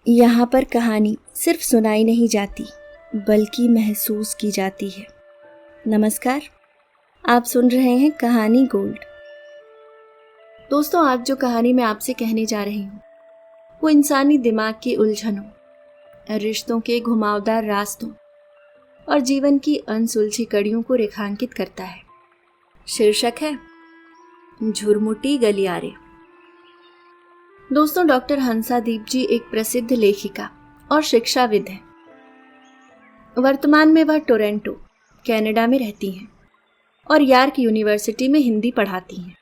यहाँ पर कहानी सिर्फ सुनाई नहीं जाती बल्कि महसूस की जाती है। नमस्कार, आप सुन रहे हैं कहानी गोल्ड। दोस्तों, आज जो कहानी मैं आपसे कहने जा रही हूँ वो इंसानी दिमाग की उलझनों, रिश्तों के घुमावदार रास्तों और जीवन की अनसुलझी कड़ियों को रेखांकित करता है। शीर्षक है झुरमुटी गलियारे। दोस्तों, डॉक्टर हंसादीप जी एक प्रसिद्ध लेखिका और शिक्षाविद हैं। वर्तमान में वह टोरंटो, कनाडा में रहती हैं और यॉर्क यूनिवर्सिटी में हिंदी पढ़ाती हैं।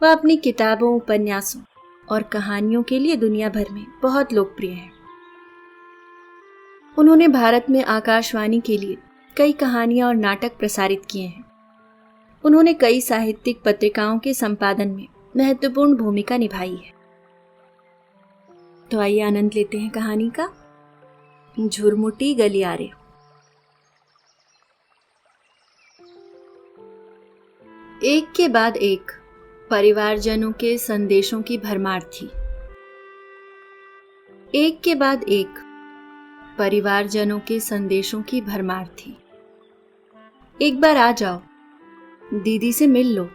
वह अपनी किताबों, उपन्यासों और कहानियों के लिए दुनिया भर में बहुत लोकप्रिय हैं। उन्होंने भारत में आकाशवाणी के लिए कई कहानियां और नाटक प्रसारित किए हैं। उन्होंने कई साहित्यिक पत्रिकाओं के संपादन में महत्वपूर्ण भूमिका निभाई है। तो आइए आनंद लेते हैं कहानी का। झुरमुटी गलियारे। एक के बाद एक परिवारजनों के संदेशों की भरमार थी। एक के बाद एक परिवारजनों के संदेशों की भरमार थी। एक बार आ जाओ, दीदी से मिल लो।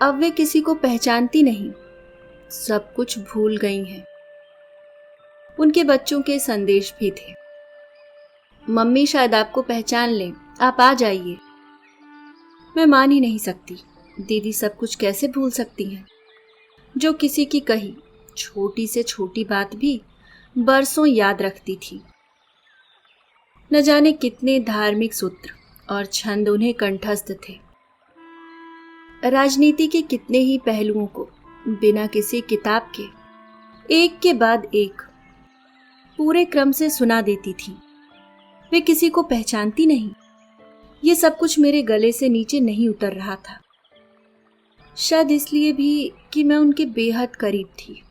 अब वे किसी को पहचानती नहीं, सब कुछ भूल गई हैं। उनके बच्चों के संदेश भी थे। मम्मी शायद आपको पहचान लें, आप आ जाइए। मैं मान ही नहीं सकती, दीदी सब कुछ कैसे भूल सकती हैं, जो किसी की कही छोटी से छोटी बात भी बरसों याद रखती थी। न जाने कितने धार्मिक सूत्र और छंद उन्हें कंठस्थ थे। राजनीति के कितने ही पहलुओं को बिना किसी किताब के एक के बाद एक पूरे क्रम से सुना देती थी। वे किसी को पहचानती नहीं। ये सब कुछ मेरे गले से नीचे नहीं उतर रहा था, शायद इसलिए भी कि मैं उनके बेहद करीब थी,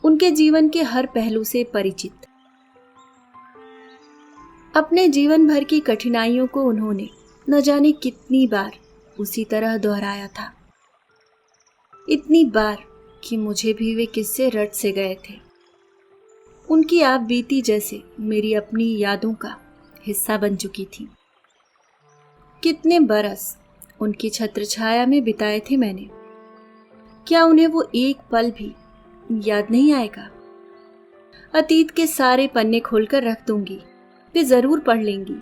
उनके जीवन के हर पहलू से परिचित। अपने जीवन भर की कठिनाइयों को उन्होंने न जाने कितनी बार उसी तरह दोहराया था, इतनी बार कि मुझे भी वे किस्से रट से गए थे। उनकी आप बीती जैसे मेरी अपनी यादों का हिस्सा बन चुकी थी। कितने बरस उनकी छत्रछाया में बिताए थे मैंने। क्या उन्हें वो एक पल भी याद नहीं आएगा? अतीत के सारे पन्ने खोलकर रख दूंगी, वे जरूर पढ़ लेंगी।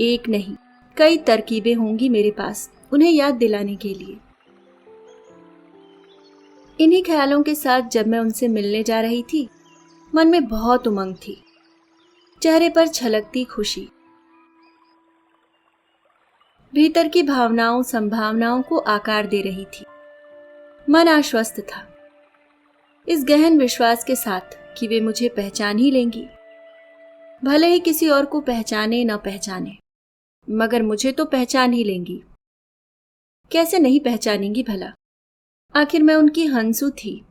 एक नहीं, कई तरकीबें होंगी मेरे पास उन्हें याद दिलाने के लिए। इन्हीं ख्यालों के साथ जब मैं उनसे मिलने जा रही थी, मन में बहुत उमंग थी, चेहरे पर छलकती खुशी। भीतर की भावनाओं, संभावनाओं को आकार दे रही थी। मन आश्वस्त था, इस गहन विश्वास के साथ कि वे मुझे पहचान ही लेंगी। भले ही किसी और को पहचाने न पहचाने, मगर मुझे तो पहचान ही लेंगी। कैसे नहीं पहचानेंगी भला? आखिर मैं उनकी हंसू थी।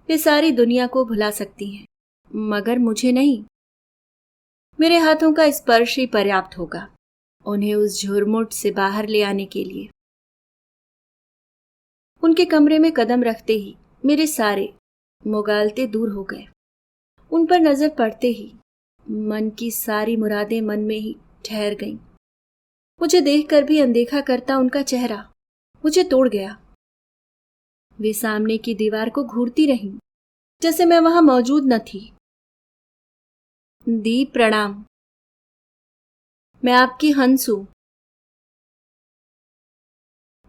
वे सारी दुनिया को भुला सकती हैं, मगर मुझे नहीं। मेरे हाथों का स्पर्श ही पर्याप्त होगा उन्हें उस झुरमुट से बाहर ले आने के लिए। उनके कमरे में कदम रखते ही मेरे सारे मुगालते दूर हो गए। उन पर नजर पड़ते ही मन की सारी मुरादें मन में ही ठहर गईं। मुझे देखकर भी अनदेखा करता उनका चेहरा मुझे तोड़ गया। वे सामने की दीवार को घूरती रहीं, जैसे मैं वहां मौजूद न थी। दी प्रणाम, मैं आपकी हंस हूं।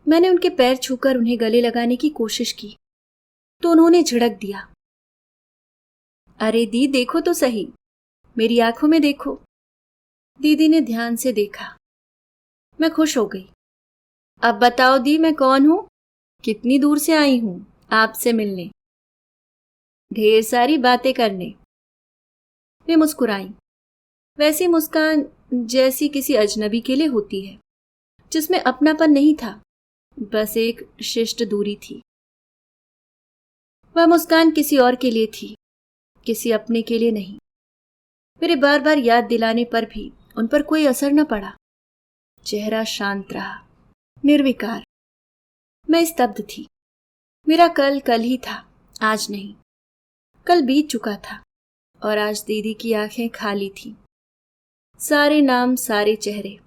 मैंने उनके पैर छूकर उन्हें गले लगाने की कोशिश की तो उन्होंने झिड़क दिया। अरे दी, देखो तो सही, मेरी आंखों में देखो। दीदी ने ध्यान से देखा। मैं खुश हो गई। अब बताओ दी, मैं कौन हूं? कितनी दूर से आई हूं आपसे मिलने, ढेर सारी बातें करने। वे मुस्कुराई, वैसी मुस्कान जैसी किसी अजनबी के लिए होती है, जिसमें अपनापन नहीं था, बस एक शिष्ट दूरी थी। वह मुस्कान किसी और के लिए थी, किसी अपने के लिए नहीं। मेरे बार बार याद दिलाने पर भी उन पर कोई असर न पड़ा। चेहरा शांत रहा, निर्विकार। मैं स्तब्ध थी। मेरा कल कल ही था, आज नहीं। कल बीत चुका था और आज दीदी की आंखें खाली थीं। सारे नाम, सारे चेहरे,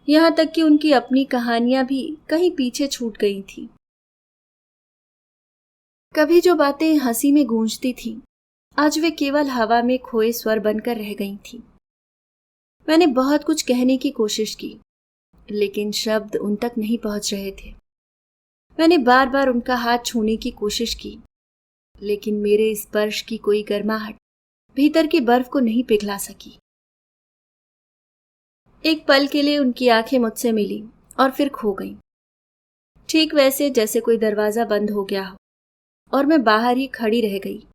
यहां तक कि उनकी अपनी कहानियां भी कहीं पीछे छूट गई थीं। कभी जो बातें हंसी में गूंजती थीं, आज वे केवल हवा में खोए स्वर बनकर रह गई थीं। मैंने बहुत कुछ कहने की कोशिश की, लेकिन शब्द उन तक नहीं पहुंच रहे थे। मैंने बार बार उनका हाथ छूने की कोशिश की, लेकिन मेरे स्पर्श की कोई गर्माहट भीतर की बर्फ को नहीं पिघला सकी। एक पल के लिए उनकी आंखें मुझसे मिली और फिर खो गईं। ठीक वैसे जैसे कोई दरवाजा बंद हो गया हो और मैं बाहर ही खड़ी रह गई।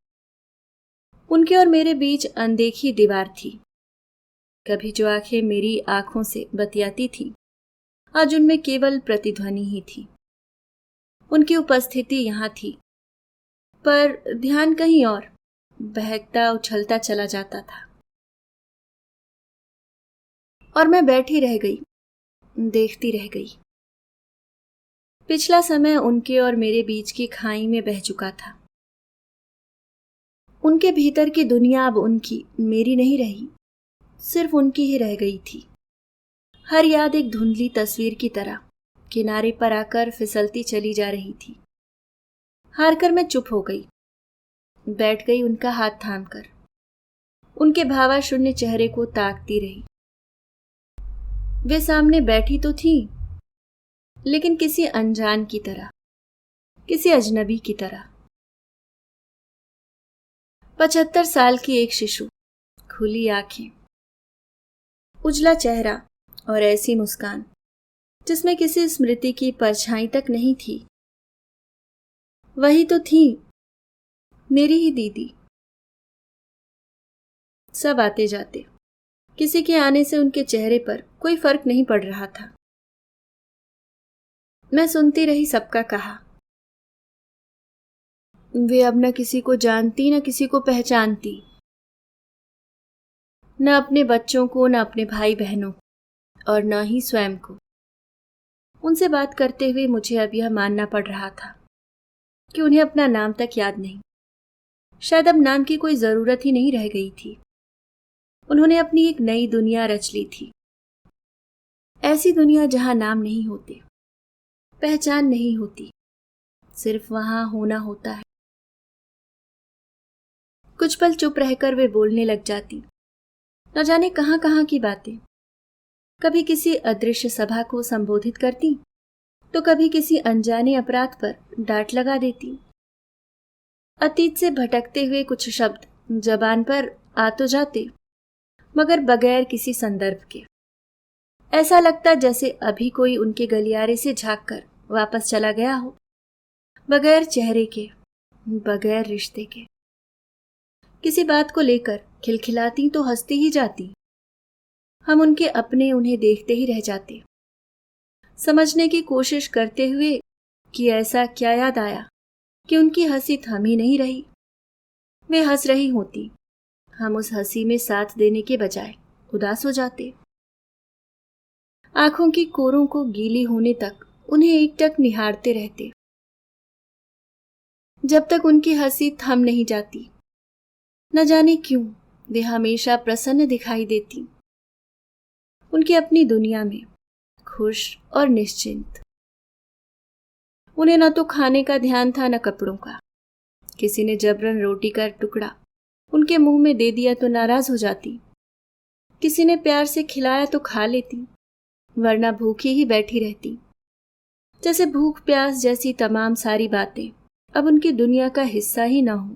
उनके और मेरे बीच अनदेखी दीवार थी। कभी जो आंखें मेरी आंखों से बतियाती थी, आज उनमें केवल प्रतिध्वनि ही थी। उनकी उपस्थिति यहां थी, पर ध्यान कहीं और, बहकता उछलता चला जाता था। और मैं बैठी रह गई, देखती रह गई। पिछला समय उनके और मेरे बीच की खाई में बह चुका था। उनके भीतर की दुनिया अब उनकी, मेरी नहीं रही, सिर्फ उनकी ही रह गई थी। हर याद एक धुंधली तस्वीर की तरह किनारे पर आकर फिसलती चली जा रही थी। हार कर मैं चुप हो गई, बैठ गई उनका हाथ थामकर। उनके भावाशून्य चेहरे को ताकती रही। वे सामने बैठी तो थी, लेकिन किसी अनजान की तरह, किसी अजनबी की तरह। 75 साल की एक शिशु, खुली आंखें, उजला चेहरा और ऐसी मुस्कान जिसमें किसी स्मृति की परछाई तक नहीं थी। वही तो थी, मेरी ही दीदी। सब आते जाते, किसी के आने से उनके चेहरे पर कोई फर्क नहीं पड़ रहा था। मैं सुनती रही सबका कहा। वे अब न किसी को जानती, न किसी को पहचानती, न अपने बच्चों को, न अपने भाई बहनों को, और न ही स्वयं को। उनसे बात करते हुए मुझे अब यह मानना पड़ रहा था कि उन्हें अपना नाम तक याद नहीं। शायद अब नाम की कोई जरूरत ही नहीं रह गई थी। उन्होंने अपनी एक नई दुनिया रच ली थी। ऐसी दुनिया जहां नाम नहीं होते, पहचान नहीं होती, सिर्फ वहां होना होता है। कुछ पल चुप रहकर वे बोलने लग जाती, न जाने कहां कहां की बातें। कभी किसी अदृश्य सभा को संबोधित करती, तो कभी किसी अनजाने अपराध पर डांट लगा देती। अतीत से भटकते हुए कुछ शब्द जबान पर आ तो जाते, मगर बगैर किसी संदर्भ के। ऐसा लगता जैसे अभी कोई उनके गलियारे से झांक कर वापस चला गया हो, बगैर चेहरे के, बगैर रिश्ते के। किसी बात को लेकर खिलखिलाती तो हंसती ही जाती। हम उनके अपने उन्हें देखते ही रह जाते, समझने की कोशिश करते हुए कि ऐसा क्या याद आया कि उनकी हंसी थम ही नहीं रही। वे हंस रही होती, हम उस हंसी में साथ देने के बजाय उदास हो जाते। आंखों की कोरों को गीली होने तक उन्हें एकटक निहारते रहते, जब तक उनकी हंसी थम नहीं जाती। न जाने क्यों वे हमेशा प्रसन्न दिखाई देती, उनकी अपनी दुनिया में खुश और निश्चिंत। उन्हें न तो खाने का ध्यान था, न कपड़ों का। किसी ने जबरन रोटी का टुकड़ा उनके मुंह में दे दिया तो नाराज हो जाती। किसी ने प्यार से खिलाया तो खा लेती, वरना भूखी ही बैठी रहती, जैसे भूख प्यास जैसी तमाम सारी बातें अब उनकी दुनिया का हिस्सा ही ना हो।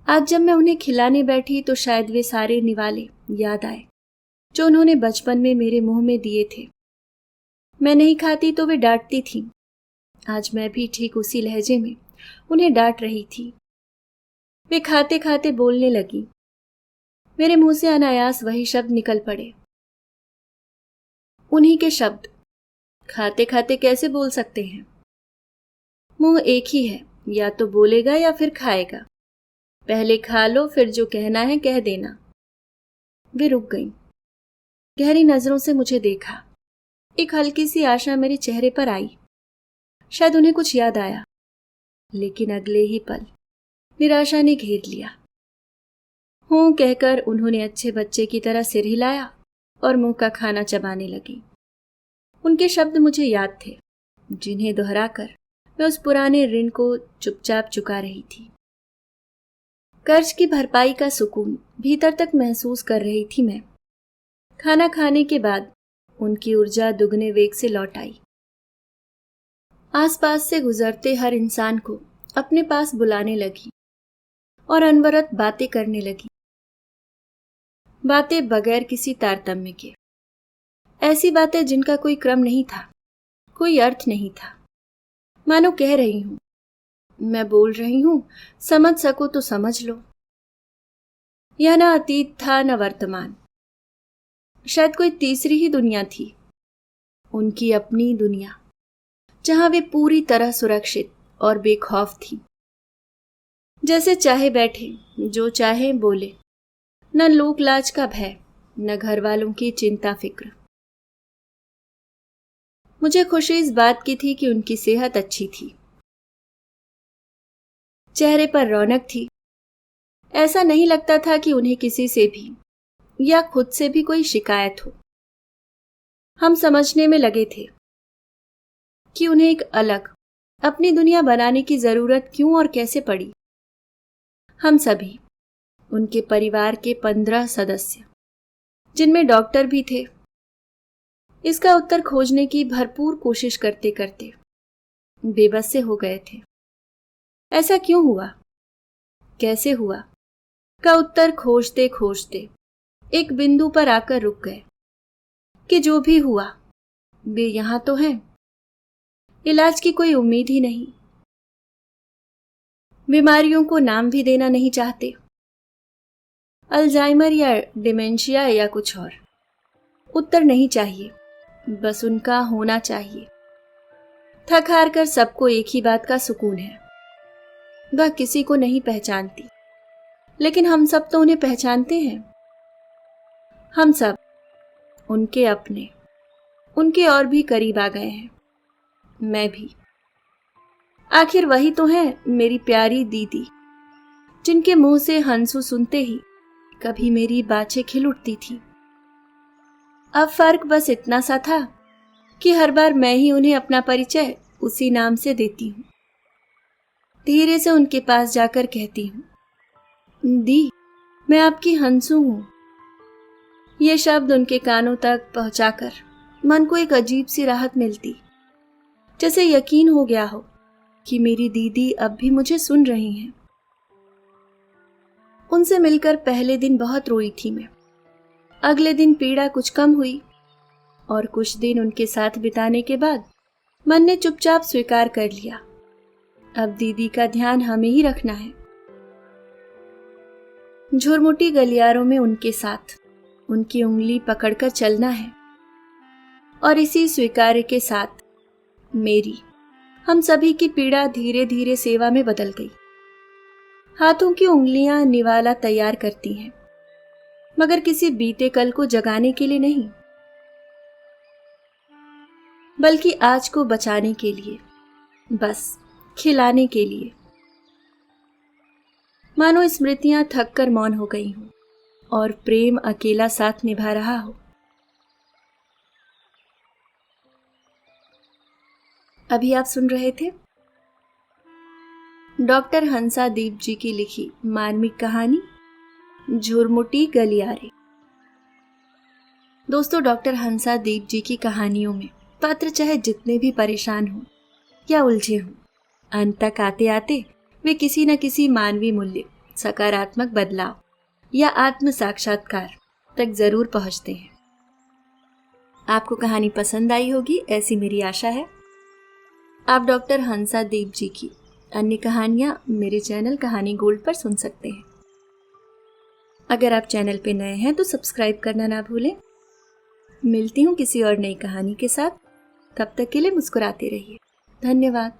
आज जब मैं उन्हें खिलाने बैठी तो शायद वे सारे निवाले याद आए जो उन्होंने बचपन में मेरे मुंह में दिए थे। मैं नहीं खाती तो वे डांटती थीं। आज मैं भी ठीक उसी लहजे में उन्हें डांट रही थी। वे खाते खाते बोलने लगी। मेरे मुंह से अनायास वही शब्द निकल पड़े, उन्हीं के शब्द। खाते खाते कैसे बोल सकते हैं? मुंह एक ही है, या तो बोलेगा या फिर खाएगा। पहले खा लो, फिर जो कहना है कह देना। वे रुक गईं, गहरी नजरों से मुझे देखा। एक हल्की सी आशा मेरे चेहरे पर आई। शायद उन्हें कुछ याद आया, लेकिन अगले ही पल निराशा ने घेर लिया। हूं कहकर उन्होंने अच्छे बच्चे की तरह सिर हिलाया और मुंह का खाना चबाने लगी। उनके शब्द मुझे याद थे, जिन्हें दोहराकर मैं उस पुराने ऋण को चुपचाप चुका रही थी। कर्ज की भरपाई का सुकून भीतर तक महसूस कर रही थी मैं। खाना खाने के बाद उनकी ऊर्जा दुगने वेग से लौट आई। आसपास से गुजरते हर इंसान को अपने पास बुलाने लगी और अनवरत बातें करने लगी। बातें बगैर किसी तारतम्य के, ऐसी बातें जिनका कोई क्रम नहीं था, कोई अर्थ नहीं था। मानो कह रही हूं, मैं बोल रही हूं, समझ सको तो समझ लो। यह न अतीत था न वर्तमान, शायद कोई तीसरी ही दुनिया थी, उनकी अपनी दुनिया, जहां वे पूरी तरह सुरक्षित और बेखौफ थी। जैसे चाहे बैठे, जो चाहे बोले, न लोक लाज का भय, न घर वालों की चिंता फिक्र। मुझे खुशी इस बात की थी कि उनकी सेहत अच्छी थी, चेहरे पर रौनक थी। ऐसा नहीं लगता था कि उन्हें किसी से भी या खुद से भी कोई शिकायत हो। हम समझने में लगे थे कि उन्हें एक अलग अपनी दुनिया बनाने की जरूरत क्यों और कैसे पड़ी। हम सभी, उनके परिवार के 15 सदस्य, जिनमें डॉक्टर भी थे, इसका उत्तर खोजने की भरपूर कोशिश करते करते बेबस से हो गए थे। ऐसा क्यों हुआ, कैसे हुआ का उत्तर खोजते खोजते एक बिंदु पर आकर रुक गए कि जो भी हुआ वे यहां तो हैं, इलाज की कोई उम्मीद ही नहीं। बीमारियों को नाम भी देना नहीं चाहते, अल्जाइमर या डिमेंशिया या कुछ और। उत्तर नहीं चाहिए, बस उनका होना चाहिए। थक हार कर सबको एक ही बात का सुकून है, वह किसी को नहीं पहचानती, लेकिन हम सब तो उन्हें पहचानते हैं। हम सब उनके अपने, उनके और भी करीब आ गए हैं, मैं भी। आखिर वही तो है मेरी प्यारी दीदी, जिनके मुंह से हंसू सुनते ही कभी मेरी बाछें खिल उठती थी। अब फर्क बस इतना सा था कि हर बार मैं ही उन्हें अपना परिचय उसी नाम से देती हूं। धीरे से उनके पास जाकर कहती हूं, दी, मैं आपकी हंसू हूं। ये शब्द उनके कानों तक पहुंचाकर मन को एक अजीब सी राहत मिलती, जैसे यकीन हो गया हो कि मेरी दीदी अब भी मुझे सुन रही हैं। उनसे मिलकर पहले दिन बहुत रोई थी मैं। अगले दिन पीड़ा कुछ कम हुई और कुछ दिन उनके साथ बिताने के बाद मन ने चुपचाप स्वीकार कर लिया, अब दीदी का ध्यान हमें ही रखना है। झुरमुटी गलियारों में उनके साथ उनकी उंगली पकड़कर चलना है, और इसी स्वीकार्य के साथ मेरी, हम सभी की पीड़ा धीरे धीरे सेवा में बदल गई। हाथों की उंगलियां निवाला तैयार करती हैं, मगर किसी बीते कल को जगाने के लिए नहीं, बल्कि आज को बचाने के लिए, बस खिलाने के लिए। मानो स्मृतियां थक कर मौन हो गई हूं और प्रेम अकेला साथ निभा रहा हो। अभी आप सुन रहे थे डॉक्टर हंसादीप जी की लिखी मार्मिक कहानी झुरमुटी गलियारे। दोस्तों, डॉक्टर हंसादीप जी की कहानियों में पात्र चाहे जितने भी परेशान हों या उलझे हों, अंत तक आते आते वे किसी न किसी मानवीय मूल्य, सकारात्मक बदलाव या आत्म साक्षात्कार तक जरूर पहुंचते हैं। आपको कहानी पसंद आई होगी, ऐसी मेरी आशा है। आप डॉक्टर हंसादीप जी की अन्य कहानियां मेरे चैनल कहानी गोल्ड पर सुन सकते हैं। अगर आप चैनल पे नए हैं तो सब्सक्राइब करना ना भूलें। मिलती हूँ किसी और नई कहानी के साथ, तब तक के लिए मुस्कुराते रहिए। धन्यवाद।